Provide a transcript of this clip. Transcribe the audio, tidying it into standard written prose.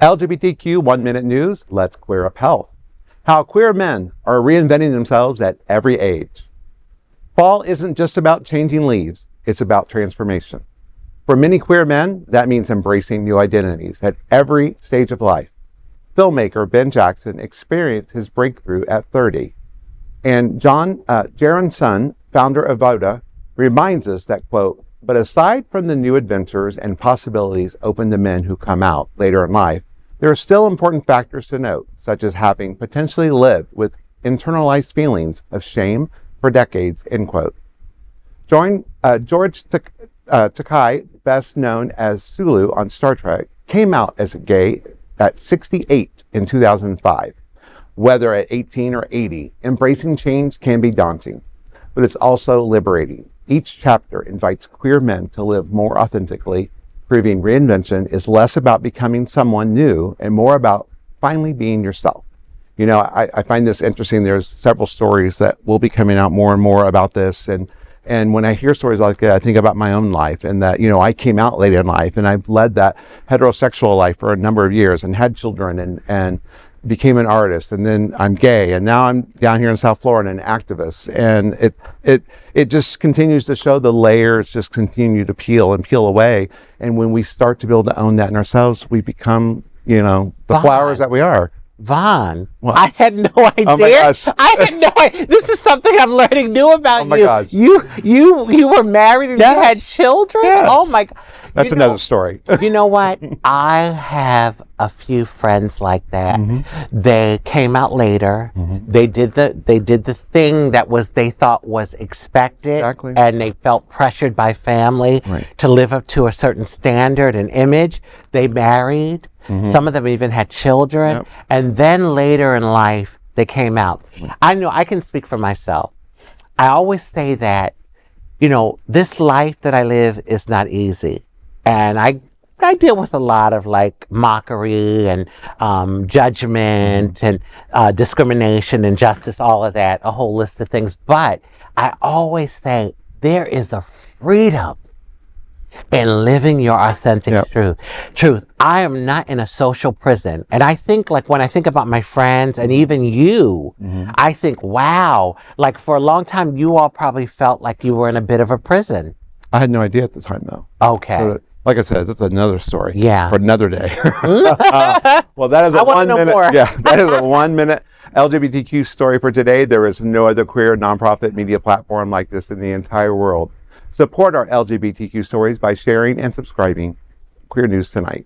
LGBTQ 1 Minute News, Let's Queer Up Health. How queer men are reinventing themselves at every age. Fall isn't just about changing leaves, it's about transformation. For many queer men, that means embracing new identities at every stage of life. Filmmaker Ben Jackson experienced his breakthrough at 30. And Jaron Soh, founder of Voda, reminds us that, quote, but aside from the new adventures and possibilities open to men who come out later in life, there are still important factors to note, such as having potentially lived with internalized feelings of shame for decades, end quote. George Takei, best known as Sulu on Star Trek, came out as gay at 68 in 2005. Whether at 18 or 80, embracing change can be daunting, but it's also liberating. Each chapter invites queer men to live more authentically, proving reinvention is less about becoming someone new and more about finally being yourself. You know, I find this interesting. There's several stories that will be coming out more and more about this. And when I hear stories like that, I think about my own life and that, you know, I came out late in life and I've led that heterosexual life for a number of years and had children and became an artist, and then I'm gay, and now I'm down here in South Florida and an activist, and it just continues to show the layers just continue to peel away, and when we start to be able to own that in ourselves, we become, you know, the flowers that we are. Vaughn, what? I had no idea. Oh my gosh. I had no idea. This is something I'm learning new about oh my you. Gosh. You were married and yes. you had children? Yes. Oh my God. That's another story. You know what? I have a few friends like that. Mm-hmm. They came out later. Mm-hmm. They did the thing that they thought was expected. Exactly. And they felt pressured by family to live up to a certain standard and image. They married. Mm-hmm. Some of them even had children. Yep. And then later in life, they came out. I know I can speak for myself. I always say that, you know, this life that I live is not easy. And I deal with a lot of like mockery and judgment and discrimination, injustice, all of that, a whole list of things. But I always say there is a freedom in living your authentic truth. I am not in a social prison. And I think, like, when I think about my friends and even you, I think, wow, like for a long time, you all probably felt like you were in a bit of a prison. I had no idea at the time, though. Okay. So, like I said, that's another story. Yeah. For another day. Well, that is a 1 minute. More. Yeah, that is a 1 minute LGBTQ story for today. There is no other queer nonprofit media platform like this in the entire world. Support our LGBTQ stories by sharing and subscribing. Queer News Tonight.